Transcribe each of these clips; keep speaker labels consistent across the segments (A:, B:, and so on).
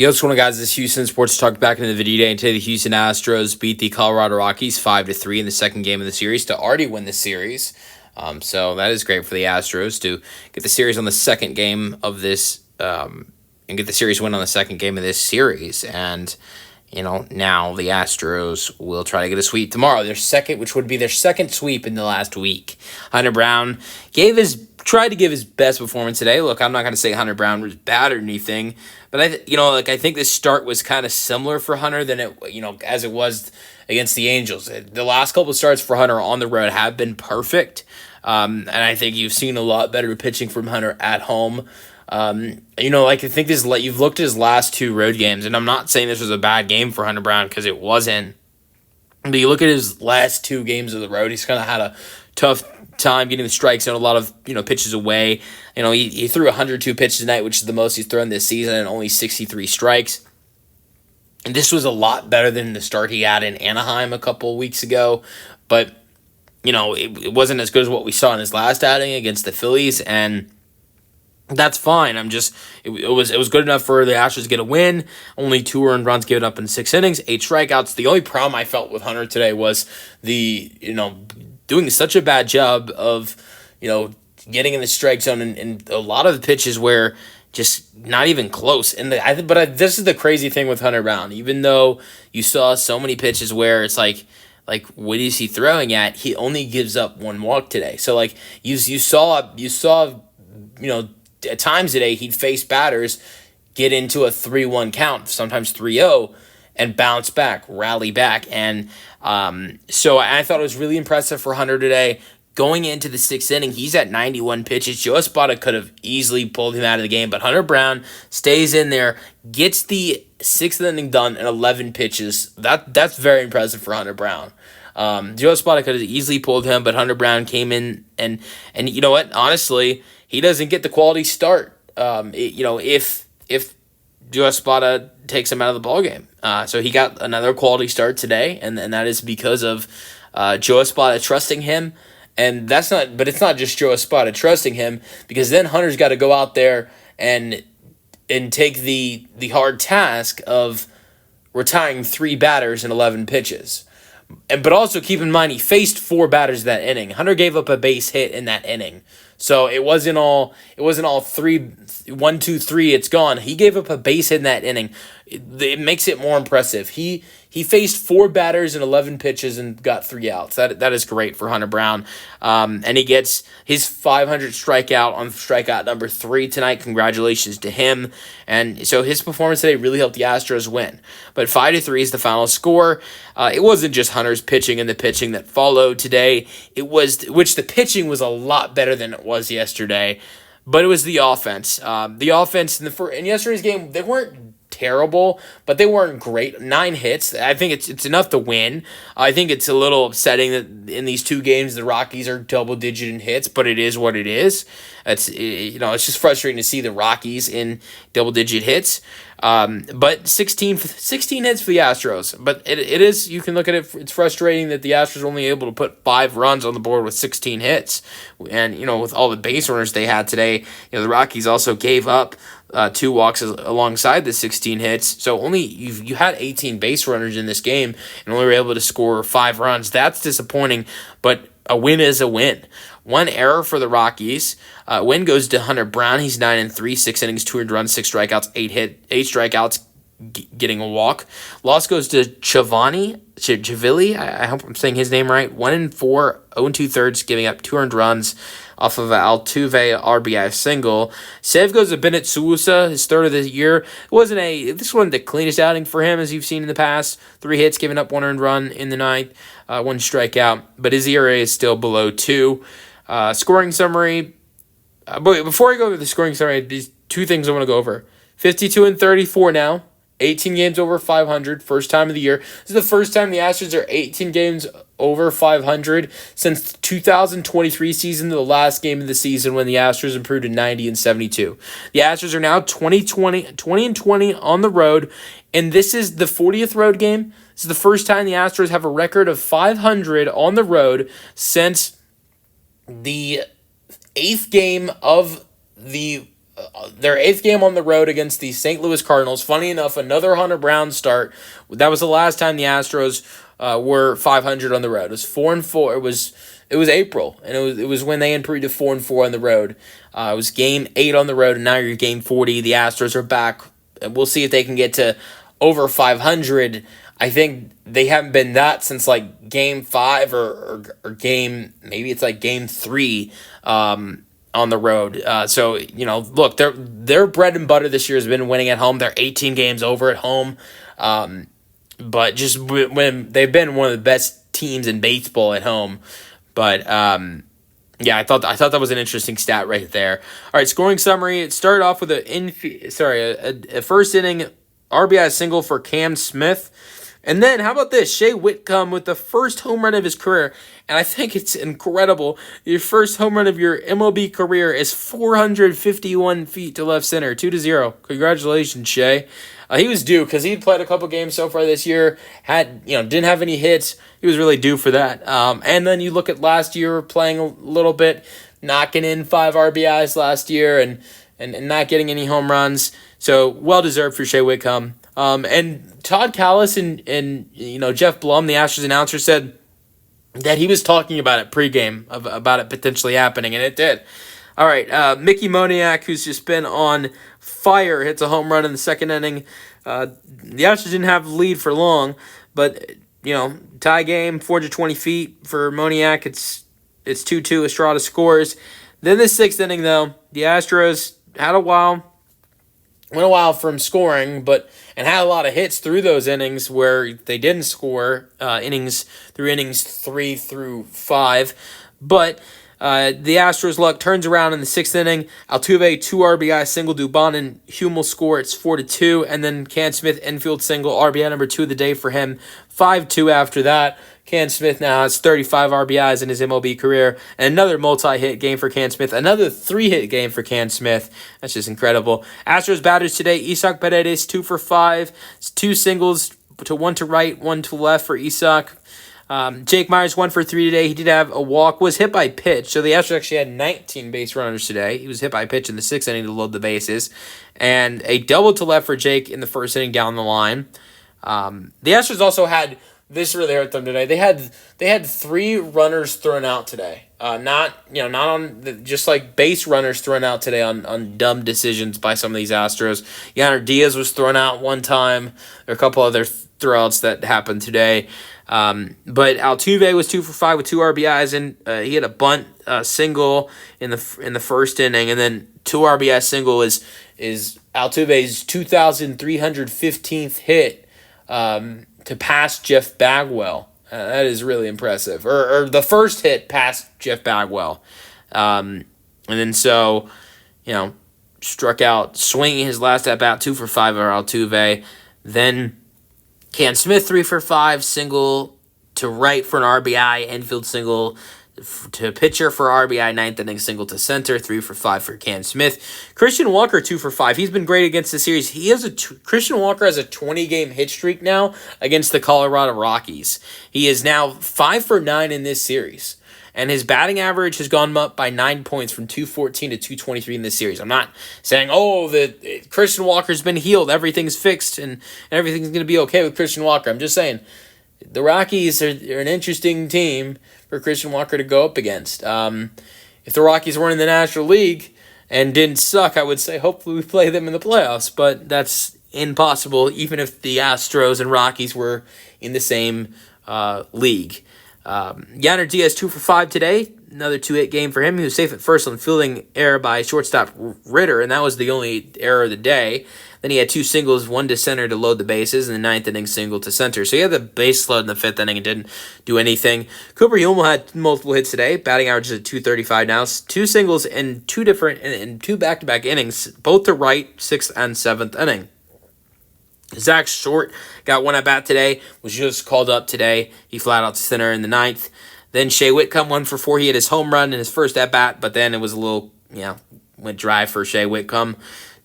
A: Yo, what's going on, guys? This is Houston Sports Talk back into the video day, and today the Houston Astros beat the Colorado Rockies 5-3 in the second game of the series to already win the series. So that is great for the Astros to get the series on the second game of this, and get the series win on the second game of this series. And now the Astros will try to get a sweep tomorrow, which would be their second sweep in the last week. Hunter Brown tried to give his best performance today. Look, I'm not going to say Hunter Brown was bad or anything, but I think this start was kind of similar for Hunter than as it was against the Angels. The last couple of starts for Hunter on the road have been perfect, and I think you've seen a lot better pitching from Hunter at home. I think you've looked at his last two road games, and I'm not saying this was a bad game for Hunter Brown because it wasn't. But you look at his last two games of the road, he's kind of had a tough time getting the strike zone, a lot of pitches away. He threw 102 pitches tonight, which is the most he's thrown this season, and only 63 strikes. And this was a lot better than the start he had in Anaheim a couple of weeks ago. But it wasn't as good as what we saw in his last outing against the Phillies, and that's fine. It was good enough for the Astros to get a win. Only 2 earned runs given up in 6 innings, 8 strikeouts. The only problem I felt with Hunter today was doing such a bad job of getting in the strike zone, and a lot of the pitches were just not even close. This is the crazy thing with Hunter Brown. Even though you saw so many pitches where it's like what is he throwing at? He only gives up 1 walk today. So you saw at times today, he'd face batters, get into a 3-1 count, sometimes 3-0, and bounce back, rally back. And so I thought it was really impressive for Hunter today. Going into the 6th inning, he's at 91 pitches. Joe Espada could have easily pulled him out of the game, but Hunter Brown stays in there, gets the 6th inning done in 11 pitches. That's very impressive for Hunter Brown. Joe Espada could have easily pulled him, but Hunter Brown came in, and you know what? Honestly, he doesn't get the quality start. If Joe Espada takes him out of the ballgame. So he got another quality start today, and that is because of Joe Espada trusting him. And it's not just Joe Espada trusting him, because then Hunter's got to go out there and take the hard task of retiring 3 batters in 11 pitches. But also keep in mind, he faced 4 batters that inning. Hunter gave up a base hit in that inning. So it wasn't all 1, 2, 3, it's gone. He gave up a base hit in that inning. It makes it more impressive. He faced 4 batters in 11 pitches and got 3 outs. That is great for Hunter Brown. And he gets his 500 strikeout on strikeout number 3 tonight. Congratulations to him. And so his performance today really helped the Astros win. But 5-3 is the final score. It wasn't just Hunter's pitching and the pitching that followed today. The pitching was a lot better than it was yesterday. But it was the offense. The offense in yesterday's game, they weren't terrible, but they weren't great. 9 hits. I think it's enough to win. I think it's a little upsetting that in these 2 games the Rockies are double-digit in hits, but it is what it is. It's just frustrating to see the Rockies in double-digit hits. But 16 hits for the Astros. But it is, you can look at it, it's frustrating that the Astros are only able to put 5 runs on the board with 16 hits. And, with all the base runners they had today, the Rockies also gave up 2 walks alongside the 16 hits. So only you had 18 base runners in this game and only were able to score 5 runs. That's disappointing, but a win is a win. 1 error for the Rockies. Win goes to Hunter Brown. He's 9-3, 6 innings, 2 earned runs, 6 strikeouts, 8 strikeouts, getting a walk. Loss goes to Chavilli. I hope I'm saying his name right. 1-4, 0 2/3, giving up 2 earned runs off of an Altuve RBI single. Save goes to Bennett Sousa, his 3rd of the year. This wasn't the cleanest outing for him as you've seen in the past. 3 hits, giving up 1 earned run in the 9th, 1 strikeout, but his ERA is still below 2. Scoring summary. But before I go over the scoring summary, these 2 things I want to go over. 52-34 now. 18 games over 500, first time of the year. This is the first time the Astros are 18 games over 500 since the 2023 season, the last game of the season when the Astros improved to 90-72. The Astros are now 20-20 on the road, and this is the 40th road game. This is the first time the Astros have a record of 500 on the road since the 8th game of the their 8th game on the road against the St. Louis Cardinals. Funny enough, another Hunter Brown start. That was the last time the Astros were 500 on the road. It was 4-4. It was April, and it was when they improved to 4-4 on the road. It was game 8 on the road, and now you're game 40. The Astros are back. We'll see if they can get to over 500. I think they haven't been that since like game 5 or game, maybe it's like game 3 on the road. So, look, their bread and butter this year has been winning at home. They're 18 games over at home. But just when they've been one of the best teams in baseball at home. But yeah, I thought that was an interesting stat right there. All right, scoring summary. It started off with a first inning RBI single for Cam Smith. And then, how about this? Shay Whitconb with the first home run of his career. And I think it's incredible. Your first home run of your MLB career is 451 feet to left center, 2-0. Congratulations, Shay. He was due because he'd played a couple games so far this year. Didn't have any hits. He was really due for that. And then you look at last year, playing a little bit, knocking in 5 RBIs last year and not getting any home runs. So well deserved for Shay Whitconb. And Todd Callis and Jeff Blum, the Astros announcer, said that he was talking about it pregame, about it potentially happening, and it did. All right, Mickey Moniak, who's just been on fire, hits a home run in the second inning. The Astros didn't have the lead for long, but tie game, 420 feet for Moniak. It's 2-2. Estrada scores. Then the 6th inning, though, the Astros went a while from scoring, and had a lot of hits through those innings where they didn't score, innings 3 through 5. But the Astros' luck turns around in the 6th inning. Altuve, 2 RBI single. Dubon and Hummel score. It's 4-2. And then Can Smith, infield single. RBI number 2 of the day for him. 5-2 after that. Can Smith now has 35 RBIs in his MLB career. And another multi-hit game for Can Smith. Another 3-hit game for Can Smith. That's just incredible. Astros batters today. Isaac Paredes, 2 for 5. 2 singles, 1 to right, 1 to left for Isaac. Jake Myers, 1 for 3 today. He did have a walk, was hit by pitch. So the Astros actually had 19 base runners today. He was hit by pitch in the 6th inning to load the bases. And a double to left for Jake in the 1st inning down the line. The Astros also had, this really hurt them today. They had 3 runners thrown out today. Not on just like base runners thrown out today on dumb decisions by some of these Astros. Yanner Diaz was thrown out one time. There are a couple other throwouts that happened today. But Altuve was 2 for 5 with 2 RBIs, and he had a bunt single in the 1st inning, and then 2 RBI single is Altuve's 2,315th hit to pass Jeff Bagwell. That is really impressive. Or the first hit past Jeff Bagwell. And then struck out swinging his last at bat, 2 for 5 for Altuve. Then Can Smith, 3 for 5, single to right for an RBI, infield single to pitcher for RBI, 9th inning single to center, 3 for 5 for Can Smith. Christian Walker, 2 for 5. He's been great against the series. Christian Walker has a 20-game hit streak now against the Colorado Rockies. He is now 5 for 9 in this series. And his batting average has gone up by 9 points from 214 to 223 in this series. I'm not saying, that Christian Walker's been healed, everything's fixed, and everything's going to be okay with Christian Walker. I'm just saying, the Rockies are an interesting team for Christian Walker to go up against. If the Rockies weren't in the National League and didn't suck, I would say hopefully we play them in the playoffs, but that's impossible, even if the Astros and Rockies were in the same league. Yanner Diaz, 2 for 5 today. Another 2-hit game for him. He was safe at first on fielding error by shortstop Ritter, and that was the only error of the day. Then he had 2 singles, 1 to center to load the bases, and the 9th inning single to center. So he had the base load in the 5th inning and didn't do anything. Cooper Hummel had multiple hits today. Batting average is at 235 now. 2 singles in 2 back-to-back innings, both to right, 6th and 7th inning. Zach Short got 1 at-bat today, was just called up today. He flat out to center in the 9th. Then Shay Whitconb, 1 for 4. He had his home run in his first at-bat, but then it was a little, went dry for Shay Whitconb.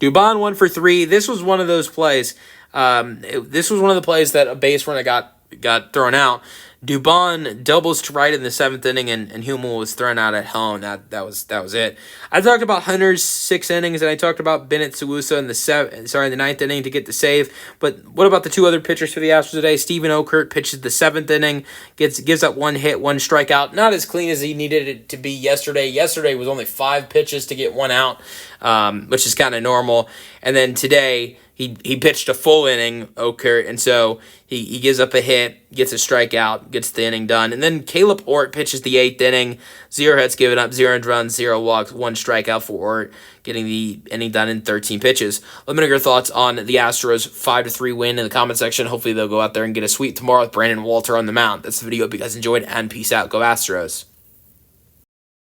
A: Dubon, 1 for 3. This was one of those plays. This was one of the plays that a base runner got got thrown out. Dubon doubles to right in the 7th inning, and Hummel was thrown out at home. That was it. I talked about Hunter's 6 innings, and I talked about Bennett Sousa in the 9th inning to get the save. But what about the 2 other pitchers for the Astros today? Steven Okert pitches the 7th inning, gives up 1 hit, 1 strikeout. Not as clean as he needed it to be yesterday. Yesterday was only 5 pitches to get 1 out, which is kind of normal. And then today, he pitched a full inning, Okert, and so he gives up a hit, gets a strikeout, gets the inning done. And then Caleb Ort pitches the 8th inning, 0 hits given up, 0 runs, 0 walks, 1 strikeout for Ort, getting the inning done in 13 pitches. Let me know your thoughts on the Astros 5-3 win in the comment section. Hopefully they'll go out there and get a sweep tomorrow with Brandon Walter on the mound. That's the video. Hope you guys enjoyed, and peace out. Go Astros.